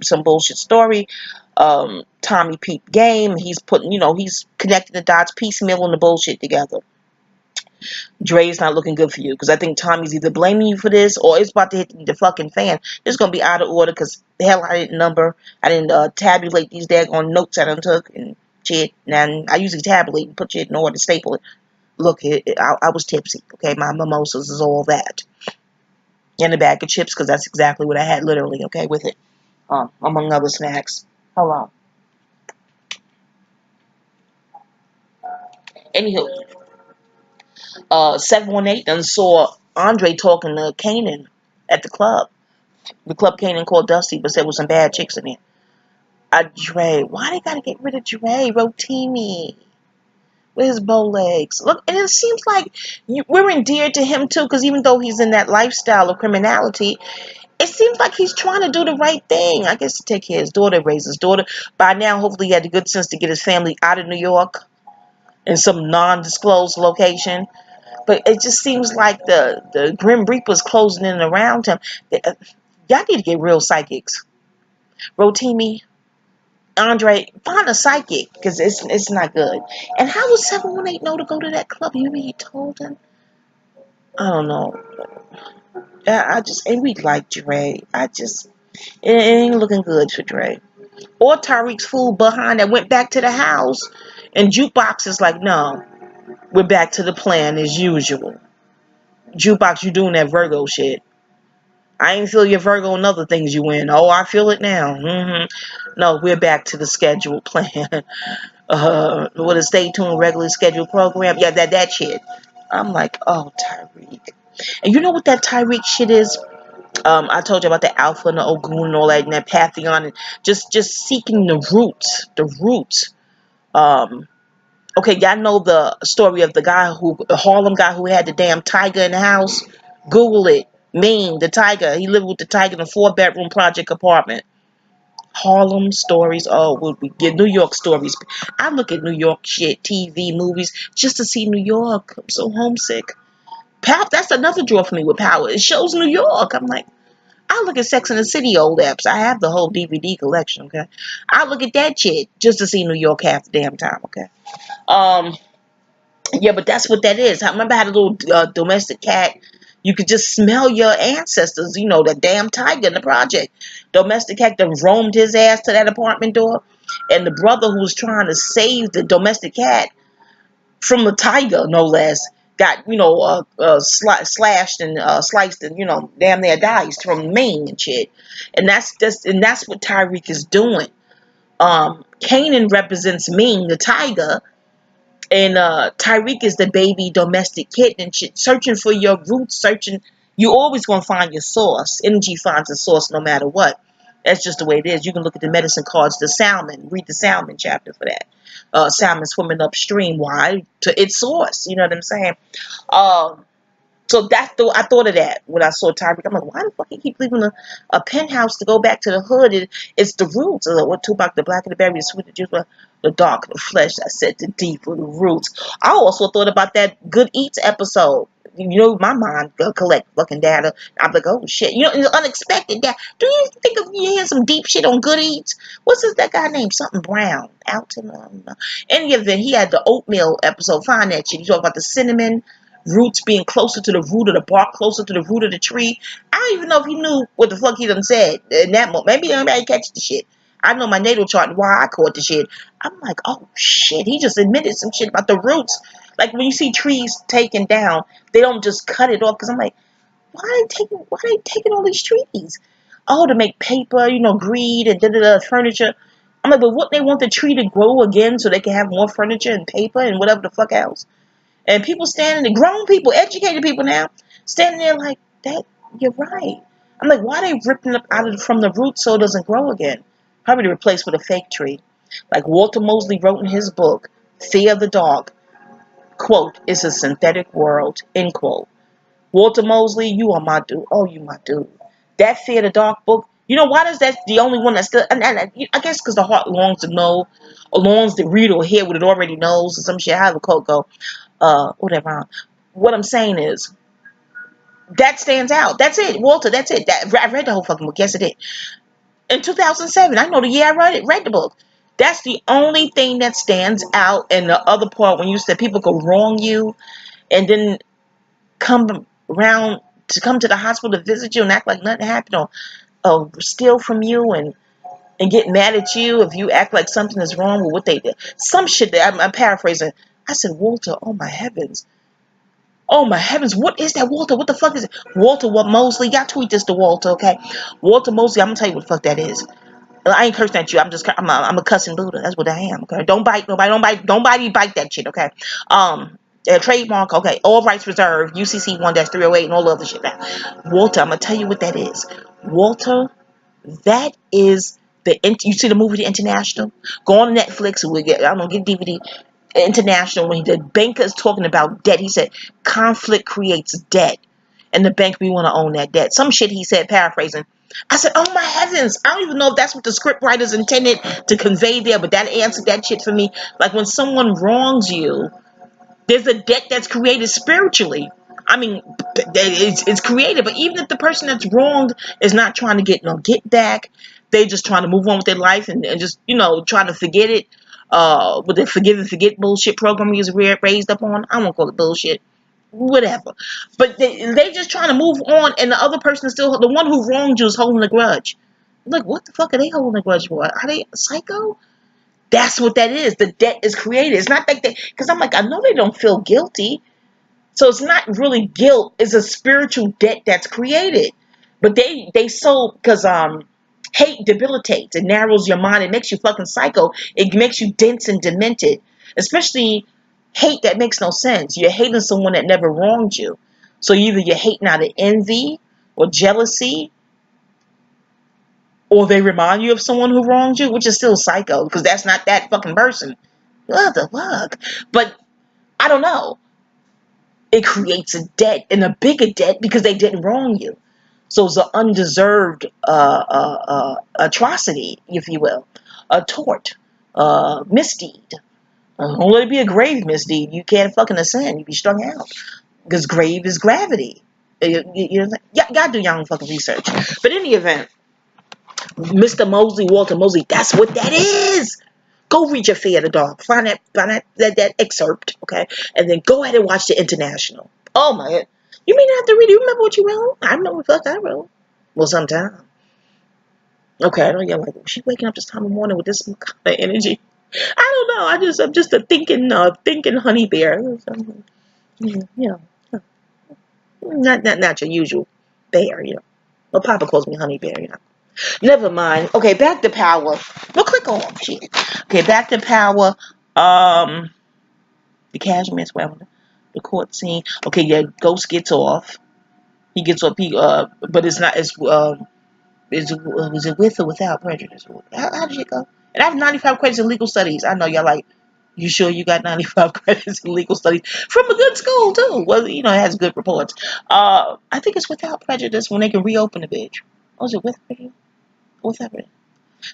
some bullshit story. Tommy peep game. He's putting, he's connecting the dots, piecemealing the bullshit together. Dre's not looking good for you, because I think Tommy's either blaming you for this or it's about to hit the fucking fan. It's going to be out of order because the hell I didn't tabulate these daggone notes I done took and shit. And I usually tabulate and put shit in order, staple it. Look, I was tipsy, okay? My mimosas is all that. And a bag of chips, because that's exactly what I had, literally, okay, with it. Among other snacks. Hold on. Anywho, 718 done saw Andre talking to Kanan at the club. The club Kanan called Dusty, but said with some bad chicks in it. Dre, why they gotta get rid of Dre? Rotimi with his bow legs. Look, and it seems like we're endeared to him too, because even though he's in that lifestyle of criminality, it seems like he's trying to do the right thing. I guess to take care of his daughter, raise his daughter. By now, hopefully, he had the good sense to get his family out of New York in some non-disclosed location. But it just seems like the Grim Reaper's closing in around him. Y'all need to get real psychics. Rotimi, Andre, find a psychic, because it's not good. And how would 718 know to go to that club? You mean he told him? I don't know. And we like Dre. It ain't looking good for Dre. Or Tariq's fool behind that went back to the house, and Jukebox is like, no, we're back to the plan as usual. Jukebox, you doing that Virgo shit. I ain't feel your Virgo and other things you in. Oh, I feel it now. No, we're back to the scheduled plan. With a stay tuned, regularly scheduled program. Yeah, that shit. I'm like, oh, Tyreek. And you know what that Tyreek shit is? I told you about the Alpha and the Ogun and all that, and that Pantheon, and just seeking the roots, Okay, y'all know the story of the Harlem guy who had the damn tiger in the house. Google it. Mean the tiger. He lived with the tiger in a 4-bedroom project apartment. Harlem stories. Oh, we get New York stories. I look at New York shit, TV, movies, just to see New York. I'm so homesick. That's another draw for me with Power. It shows New York. I'm like, I look at Sex and the City old apps. I have the whole DVD collection. Okay, I look at that shit just to see New York half the damn time. Okay, um, yeah, but that's what that is. I remember I had a little domestic cat. You could just smell your ancestors. You know, the damn tiger in the project. Domestic cat that roamed his ass to that apartment door, and the brother who was trying to save the domestic cat from the tiger, no less, got slashed and sliced and damn near dies from Maine and shit. And that's what Tyreek is doing. Canaan represents Maine, the tiger, and Tyreek is the baby domestic kitten and shit, searching for your roots, searching. You always gonna find your source. Energy finds a source no matter what. That's just the way it is. You can look at the medicine cards, the salmon, read the salmon chapter for that. Salmon swimming upstream. Why? To its source. You know what I'm saying? Um, so I thought of that when I saw Tyreek. I'm like, why the fuck he keep leaving a penthouse to go back to the hood? It's the roots. What Tupac, the black and the berry, the sweet, the juice, the dark, the flesh. I said the deep with the roots. I also thought about that Good Eats episode. My mind collect fucking data. I'm like, oh shit. It's unexpected. That do you think of you hear some deep shit on Good Eats? That guy named something Brown? Alton. I don't know. In any event, he had the oatmeal episode. Find that shit. He talked about the cinnamon roots being closer to the root of the bark, closer to the root of the tree. I don't even know if he knew what the fuck he done said in that moment. Maybe everybody catch the shit. I know my natal chart and why I caught the shit. I'm like, oh shit, he just admitted some shit about the roots. Like when you see trees taken down, they don't just cut it off. Because I'm like, why are they taking all these trees? Oh, to make paper, greed and furniture. I'm like, but wouldn't they want the tree to grow again so they can have more furniture and paper and whatever the fuck else? And people standing there, grown people, educated people now, standing there like, that, you're right. I'm like, why are they ripping it from the root so it doesn't grow again? Probably to replace with a fake tree. Like Walter Mosley wrote in his book, Fear of the Dark, quote, it's a synthetic world, end quote. Walter Mosley, you are my dude. Oh, you my dude. That Fear of the Dark book, why does that the only one that's still, and I guess because the heart longs to know, or longs to read or hear what it already knows, or some shit, how the quote go. Whatever. What I'm saying is, that stands out. That's it, Walter. That's it. I read the whole fucking book. Yes, I did. In 2007, I know the year I read the book. That's the only thing that stands out. And the other part, when you said people could wrong you, and then come to the hospital to visit you and act like nothing happened, or steal from you and get mad at you if you act like something is wrong with what they did. Some shit that I'm paraphrasing. I said, Walter, oh my heavens. Oh my heavens, what is that, Walter? What the fuck is it? Walter Mosley? Y'all tweet this to Walter, okay? Walter Mosley, I'm gonna tell you what the fuck that is. I ain't cursing at you. I'm a cussing Buddha. That's what I am, okay? Don't bite nobody. Nobody bite that shit, okay? Trademark, okay? All rights reserved. UCC 1-308 and all the other shit. Now, Walter, I'm gonna tell you what that is. Walter, that is you see the movie The International? Go on Netflix. Get DVD. International, when the banker is talking about debt, he said conflict creates debt, and the bank, we want to own that debt. Some shit he said, paraphrasing. I said, oh my heavens, I don't even know if that's what the script writers intended to convey there, but that answered that shit for me. Like when someone wrongs you, there's a debt that's created spiritually. I mean, it's created, but even if the person that's wronged is not trying to get back, they just trying to move on with their life and just trying to forget it. With the forgive and forget bullshit program he was raised up on. I won't call it bullshit, whatever. But they just trying to move on, and the other person is still, the one who wronged you is holding a grudge. Look, what the fuck are they holding a grudge for? Are they psycho? That's what that is. The debt is created. It's not like because I'm like, I know they don't feel guilty. So it's not really guilt. It's a spiritual debt that's created. But they so because hate debilitates. It narrows your mind. It makes you fucking psycho. It makes you dense and demented. Especially hate that makes no sense. You're hating someone that never wronged you. So either you're hating out of envy or jealousy, or they remind you of someone who wronged you, which is still psycho because that's not that fucking person. What the fuck? But I don't know. It creates a debt and a bigger debt because they didn't wrong you. So it's an undeserved atrocity, if you will, a tort, misdeed. Don't let it be a grave misdeed. You can't fucking ascend. You be strung out because grave is gravity. Y'all do your own fucking research. But in the event, Mr. Mosley, Walter Mosley, that's what that is. Go read your Fear the Dog. Find that excerpt, okay? And then go ahead and watch the International. Oh my, you may not have to read it. You remember what you wrote? I remember what the fuck I wrote. Well, sometime. Okay, I know you're like, she waking up this time of morning with this kind of energy. I don't know. I'm just a thinking honey bear. You know, not your usual bear, you know. Well, Papa calls me honey bear, you know. Never mind. Okay, back to power. Well, click off, shit. Okay, back to power. The cashmere sweater, the court scene. Okay, yeah, Ghost gets off. He gets off. But it's not. Was it with or without prejudice? How did it go? And I have 95 credits in legal studies. I know y'all like. You sure you got 95 credits in legal studies from a good school too? Well, you know, it has good reports. I think it's without prejudice when they can reopen the bitch. Oh, is it with prejudice? Without prejudice.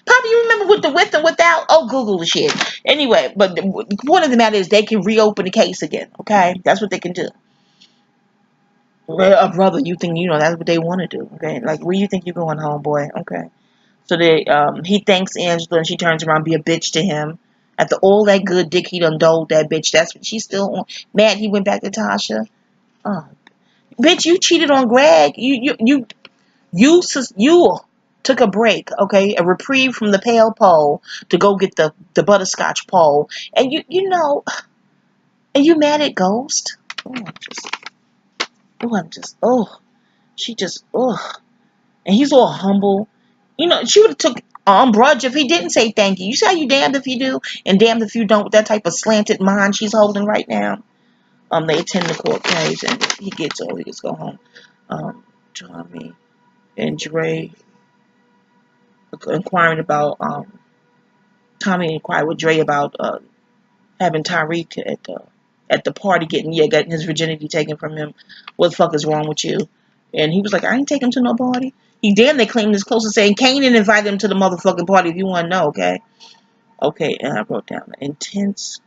Poppy, you remember with the with and without? Oh, Google the shit. Anyway, but the point of the matter is they can reopen the case again. Okay, that's what they can do. Well, brother, you think you know that's what they want to do? Okay, like where you think you're going, homeboy? Okay, so he thanks Angela and she turns around, be a bitch to him. After all that good dick he done doled that bitch, that's what she's still on. Mad he went back to Tasha. Oh, bitch, you cheated on Greg. You took a break, okay, a reprieve from the pale pole to go get the butterscotch pole, and you know, and you mad at Ghost? She just, and he's all humble. You know, she would have took umbrage if he didn't say thank you. You see how you damned if you do and damned if you don't with that type of slanted mind she's holding right now. They attend the court case and he gets go home. Tommy and Dre inquiring about Tommy inquired with Dre about having Tyreek at the party getting his virginity taken from him. What the fuck is wrong with you? And he was like, I ain't taking him to no party. He damn they claimed this close to saying Kanan invited him to the motherfucking party if you want to know, okay? Okay, and I wrote down intense.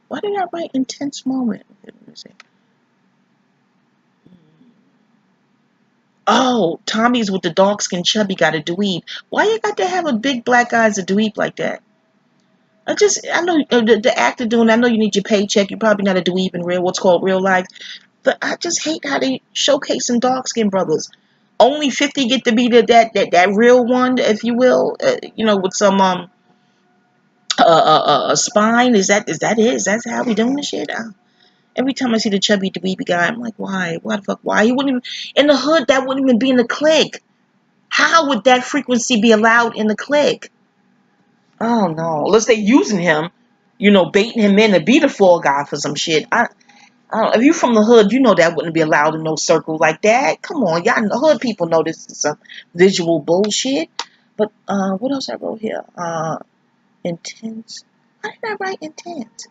Why did I write intense moment? Okay, let me see. Oh, Tommy's with the dark skin chubby got a dweeb. Why you got to have a big black guy as a dweeb like that? I know the actor doing. I know you need your paycheck. You're probably not a dweeb in what's called real life. But I just hate how they showcase some dark skinned brothers. Only 50 get to be that real one, if you will. You know, with some spine. Is that it? Is that how we doing this shit? Every time I see the chubby dweeby guy, I'm like, why? Why the fuck? Why? He wouldn't even in the hood. That wouldn't even be in the clique. How would that frequency be allowed in the clique? Oh no! Unless they using him, you know, baiting him in to be the fall guy for some shit. I don't, if you from the hood, you know that wouldn't be allowed in no circle like that. Come on, y'all, the hood people know this is some visual bullshit. But what else I wrote here? Intense. Why did I write intense?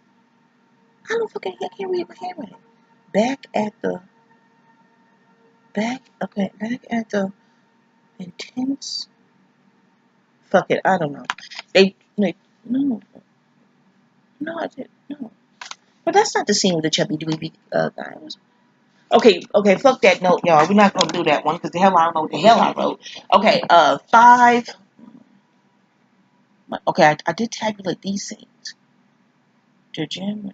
I don't fucking I can't read my handwriting. Back at the intense. Fuck it, I don't know. No, I didn't. No. But that's not the scene with the chubby dweeby guy. Okay, fuck that note, y'all. We're not gonna do that one because the hell I don't know what the hell I wrote. Okay, 5. Okay, I did tabulate these scenes. The gym.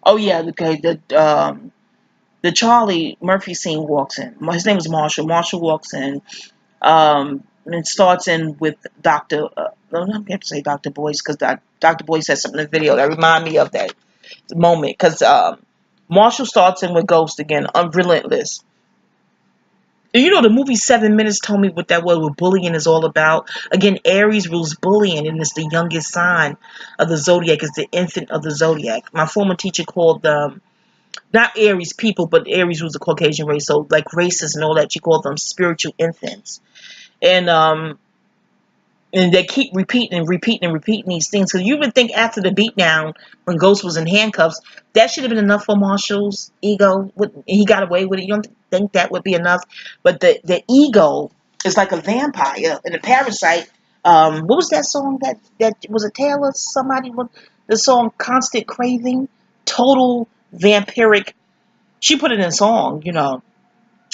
Oh yeah, okay. The Charlie Murphy scene walks in. His name is Marshall. Marshall walks in. And starts in with Dr. I'm going to have to say Dr. Boyce because Dr. Boyce said something in the video that reminded me of that moment. Because Marshall starts in with Ghost again, unrelentless. You know, the movie 7 Minutes told me what that was, what bullying is all about. Again, Aries rules bullying, and it's the youngest sign of the zodiac. It's the infant of the zodiac. My former teacher called them, not Aries people, but Aries was a Caucasian race, so like races and all that. She called them spiritual infants. And they keep repeating and repeating and repeating these things. Because you would think after the beatdown, when Ghost was in handcuffs, that should have been enough for Marshall's ego. He got away with it. You don't think that would be enough? But the ego is like a vampire and a parasite. What was that song that was a Taylor? Somebody with the song "Constant Craving," total vampiric. She put it in a song, you know.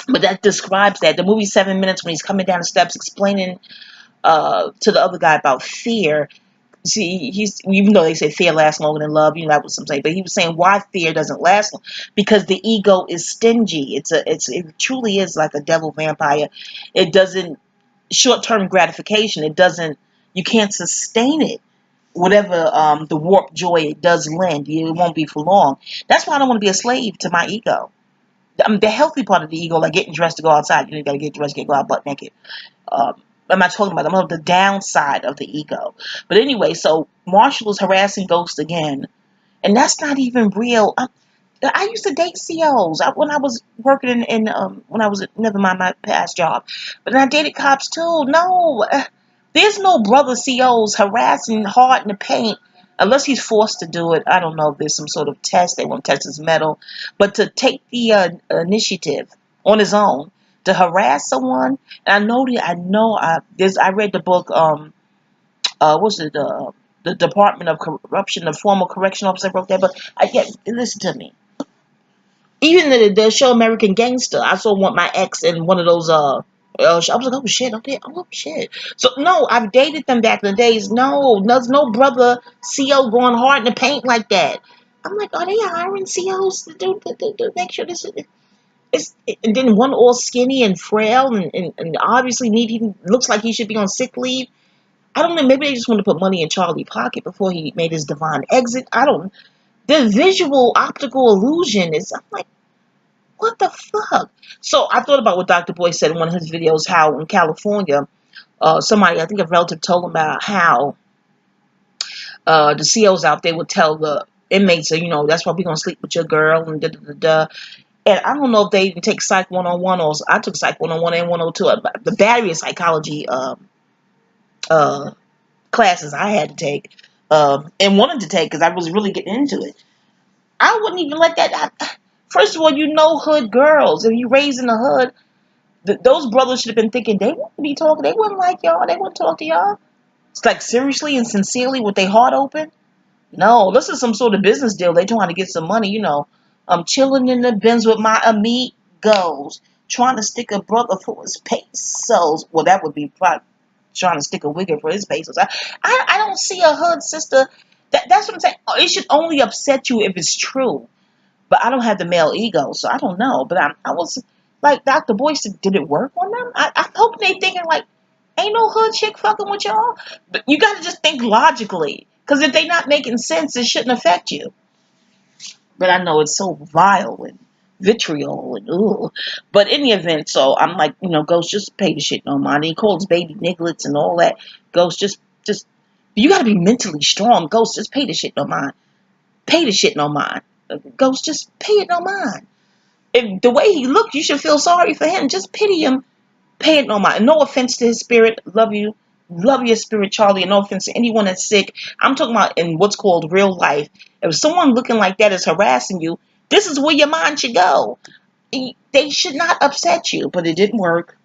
But that describes that. The movie 7 Minutes, when he's coming down the steps explaining to the other guy about fear. See, he's, even though they say fear lasts longer than love, you know, that was some say, but he was saying why fear doesn't last long, because the ego is stingy. It truly is like a devil vampire. It doesn't, short-term gratification. It doesn't, you can't sustain it. Whatever the warped joy it does lend, it won't be for long. That's why I don't want to be a slave to my ego. The healthy part of the ego, like getting dressed to go outside, you got to get dressed, go out butt naked. Um, I'm not talking about. I'm on the downside of the ego. But anyway, so Marshall was harassing Ghost again, and that's not even real. I used to date COs when I was working when I was, never mind my past job, but then I dated cops too. No, there's no brother COs harassing hard in the paint unless he's forced to do it. I don't know if there's some sort of test. They won't test his metal, but to take the initiative on his own to harass someone. And I read the book. What's it? The Department of Corruption, the former correction officer wrote that book. Listen to me. Even the show American Gangster, I saw my ex in one of those. I was like, oh shit, okay, oh shit. So no, I've dated them back in the days. No, there's no brother CO going hard in the paint like that. I'm like, are they hiring COs to do make sure this is? And then one all skinny and frail and obviously he looks like he should be on sick leave. I don't know, maybe they just want to put money in Charlie's pocket before he made his divine exit. I don't. The visual optical illusion is, I'm like, what the fuck? So I thought about what Dr. Boy said in one of his videos, how in California, somebody, I think a relative told him about how the COs out there would tell the inmates, that's why we're going to sleep with your girl and da da da da. And I don't know if they even take Psych 101 or I took Psych 101 and 102. The various psychology classes I had to take and wanted to take because I was really getting into it. I wouldn't even let that. First of all, hood girls. If you raised in the hood, those brothers should have been thinking they wouldn't be talking. They wouldn't like y'all. They wouldn't talk to y'all. It's like seriously and sincerely with their heart open. No, this is some sort of business deal. They trying to get some money. I'm chilling in the Benz with my amigos, trying to stick a brother for his pesos. Well, that would be probably trying to stick a wigger for his pesos. I don't see a hood sister. That's what I'm saying. It should only upset you if it's true. But I don't have the male ego, so I don't know. But I was like, Dr. Boyce, did it work on them? I'm hoping they thinking like, ain't no hood chick fucking with y'all. But you got to just think logically. Because if they not making sense, it shouldn't affect you. But I know it's so vile and vitriol and ugh. But in the event, so I'm like, Ghost, just pay the shit no mind. He calls baby nigglets and all that. Ghost, just, you got to be mentally strong. Ghost, just pay the shit no mind. Pay the shit no mind. Ghost, just pay it no mind. If the way he looked, you should feel sorry for him. Just pity him. Pay it no mind. No offense to his spirit. Love you. Love your spirit, Charlie. And no offense to anyone that's sick. I'm talking about in what's called real life. If someone looking like that is harassing you, this is where your mind should go. They should not upset you, but it didn't work.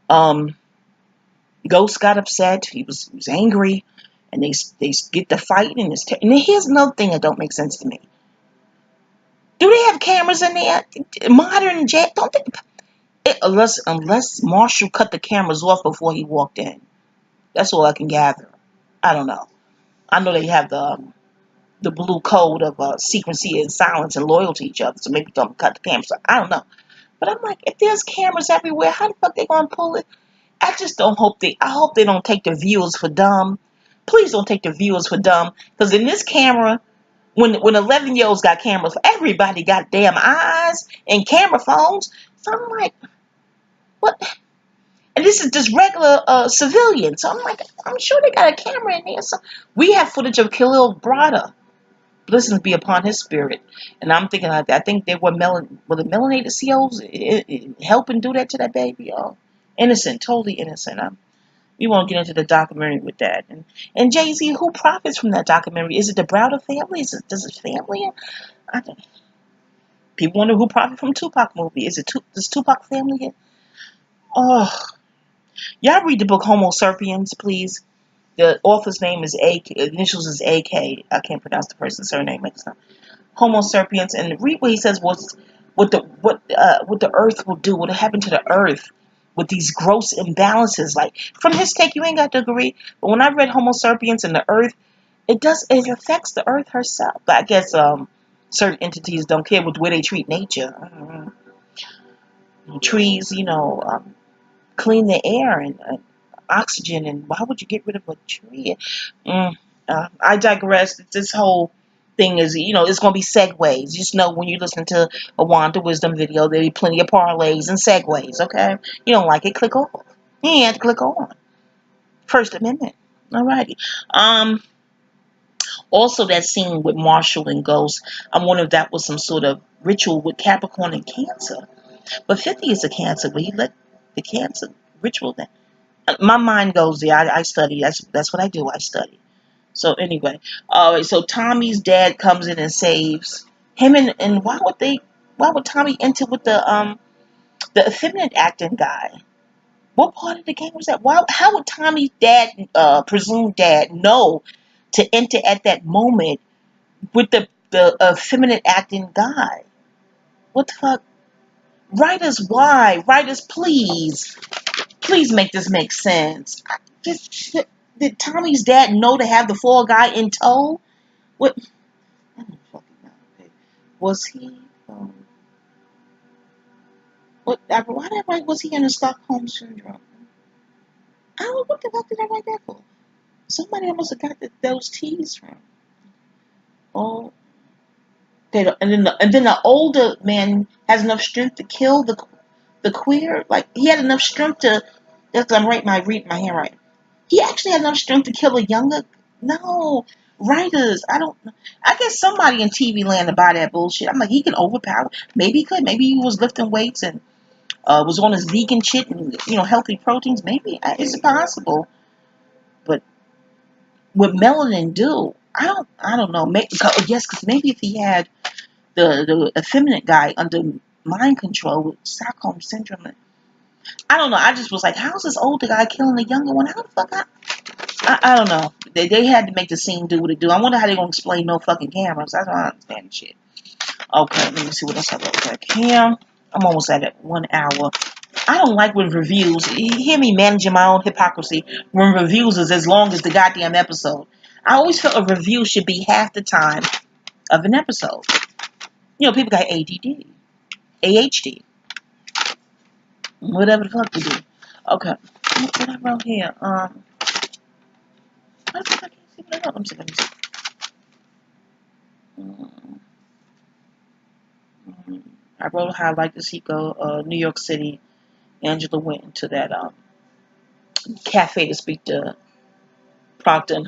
Ghost got upset. He was angry, and they get the fight. And here's another thing that don't make sense to me. Do they have cameras in there? Modern jet? Don't they? Unless Marshall cut the cameras off before he walked in. That's all I can gather. I don't know. I know they have the blue code of secrecy and silence and loyalty to each other, so maybe don't cut the cameras. I don't know. But I'm like, if there's cameras everywhere, how the fuck they gonna pull it? I just don't hope I hope they don't take the viewers for dumb. Please don't take the viewers for dumb. Because in this camera, when 11-year-olds got cameras, everybody got damn eyes and camera phones. So I'm like, What? And this is just regular civilians. So I'm like, I'm sure they got a camera in there. So we have footage of Khalil Brada. Blessings be upon his spirit. And I'm thinking, I think they were the melanated COs helping do that to that baby, y'all. Innocent, totally innocent. We won't get into the documentary with that. And Jay-Z, who profits from that documentary? Is it the Browder family? Does his family? I don't. People wonder who profit from Tupac movie. Does Tupac family get? Oh, y'all read the book Homo Sapiens, please. The author's name is initials is AK. I can't pronounce the person's surname next time. Homo sapiens, and read what he says was what the earth will do, what will happen to the earth with these gross imbalances. Like from his take, you ain't got to agree, but when I read Homo sapiens and the earth, it affects the earth herself. But I guess certain entities don't care with the way they treat nature. Trees, clean the air and oxygen, and why would you get rid of a tree? I digress. This whole thing is, it's going to be segues. Just know when you listen to a Wanda Wisdom video, there'll be plenty of parlays and segues, okay? You don't like it, click off. You ain't have to click on. First Amendment. Alrighty. Also, that scene with Marshall and Ghost, I wonder if that was some sort of ritual with Capricorn and Cancer. But 50 is a Cancer, but he let the Cancer ritual then. My mind goes there. I study. That's what I do. I study. So anyway, so Tommy's dad comes in and saves him, and why would Tommy enter with the effeminate acting guy? What part of the game was that? How would Tommy's dad, presumed dad, know to enter at that moment with the effeminate acting guy? What the fuck? Writers, why? Writers, please make this make sense. Did Tommy's dad know to have the fall guy in tow? What? I don't fucking know. Okay. Was he? Why did I write? Was he in a Stockholm syndrome? I don't know what the fuck did I write that for? Somebody must have got those T's from. Oh, and then the older man has enough strength to kill the queer. Like he had enough strength to. That's I'm reading my handwriting. He actually had enough strength to kill a younger. No, writers. I don't. I guess somebody in TV land to buy that bullshit. I'm like, he can overpower. Maybe he could. Maybe he was lifting weights and was on his vegan shit and healthy proteins. Maybe it's possible. But what melanin do? I don't know. Yes, because maybe if he had the effeminate guy under mind control with Stockholm syndrome. I don't know. I just was like, how's this older guy killing the younger one? How the fuck? I don't know. They had to make the scene do what it do. I wonder how they're going to explain no fucking cameras. That's why I don't understand the shit. Okay, let me see what else I wrote back here. I'm almost at it. 1 hour. I don't like when reviews, you hear me managing my own hypocrisy, when reviews is as long as the goddamn episode. I always felt a review should be half the time of an episode. People got ADD, AHD, whatever the fuck we do. Okay, what I wrote here? I can't see what I wrote. Let me see. I wrote how I like to see go New York City. Angela went into that cafe to speak to Proctor and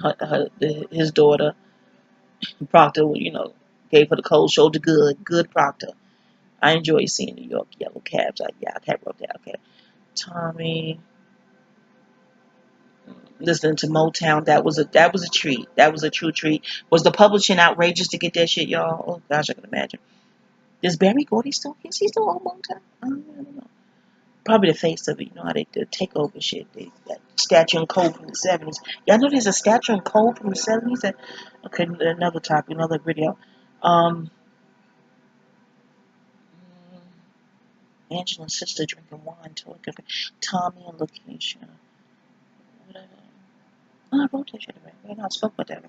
his daughter. Proctor, gave her the cold shoulder. Good Proctor. I enjoy seeing New York yellow cabs. I wrote that. Okay, Tommy. Listening to Motown, that was a treat. That was a true treat. Was the publishing outrageous to get that shit, y'all? Oh gosh, I can imagine. Is Barry Gordy still? Is he still on Motown? I don't know. Probably the face of it. You know how they do takeover shit. That statue and code from the 70s. Y'all know there's a statue and code from the 70s. Okay, another topic, another video. Angela's sister drinking wine, talking. Tommy and Lakeisha. Whatever. Oh, I wrote that shit already. I spoke about that.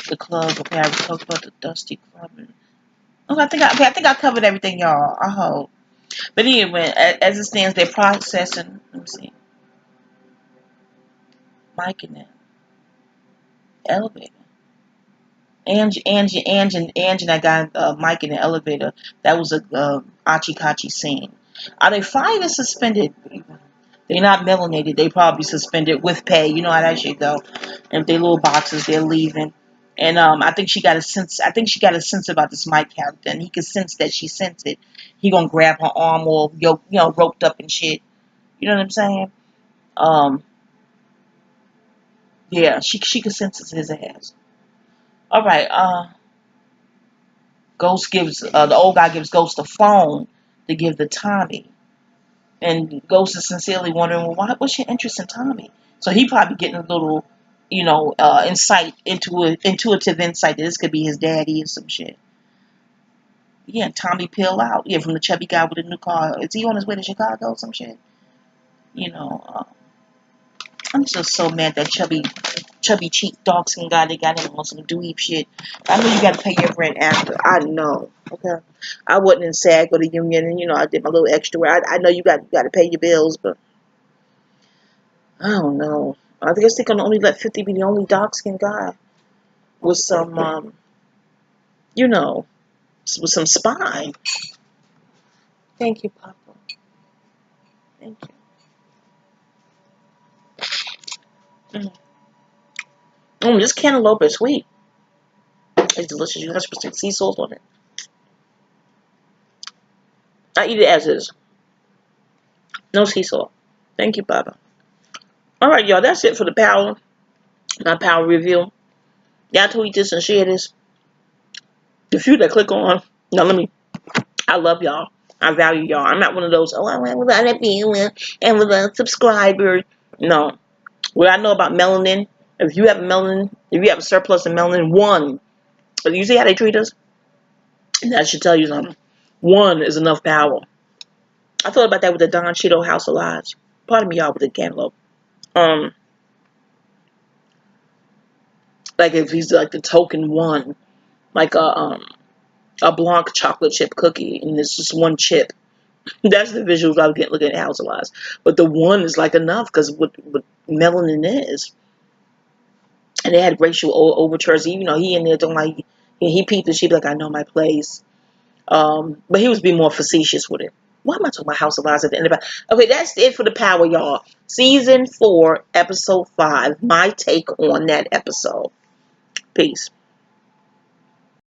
The club. Okay, I talked about the Dusty Club. I think I covered everything, y'all. I hope. But anyway, as it stands, they're processing. Let me see. Mike and them. Elevator. Angie and that guy, Mike in the elevator. That was a Achi scene. Are they fired or suspended? They're not melanated. They probably suspended with pay. You know how that shit go. And if they little boxes, they're leaving. And I think she got a sense. I think she got a sense about this Mike character, and he could sense that she sensed it. He gonna grab her arm all roped up and shit. You know what I'm saying? Um, yeah, she could sense his ass. All right. Ghost gives the old guy gives Ghost a phone to give to Tommy, and Ghost is sincerely wondering, well, what's your interest in Tommy? So he probably getting a little, insight intuitive insight that this could be his daddy or some shit. Yeah, Tommy Peel out. Yeah, from the chubby guy with the new car. Is he on his way to Chicago or some shit? You know, I'm just so mad that chubby cheek dark skin guy they got him on some dweeb shit. I know you got to pay your rent after. I know. Okay, I wasn't in SAG or the union, and I did my little extra work. I know you got to pay your bills, but I don't know. I guess they're gonna only let 50 be the only dark skinned guy with some with some spine. Thank you, Papa. Thank you. This cantaloupe is sweet. It's delicious. You have to put sea salt on it. I eat it as is. No sea salt. Thank you, Papa. All right, y'all. That's it for my power review. Y'all tweet this and share this. The few that click on. Now I love y'all. I value y'all. I'm not one of those. Oh, I want to be and with a subscriber. No. What I know about melanin. If you have a surplus of melanin, one. But you see how they treat us. And that should tell you something. One is enough power. I thought about that with the Don Cheeto House of Lies. Pardon me, y'all, with the cantaloupe. Like if he's like the token one, like a Blanc chocolate chip cookie, and it's just one chip. That's the visuals I was getting looking at House of Lies. But the one is like enough because what melanin is. And they had racial overtures. He in there don't like he peeped and she'd be like, I know my place. But he was being more facetious with it. Why am I talking about House of Lies at the end of it? Okay, that's it for the power, y'all. Season 4, episode 5. My take on that episode. Peace.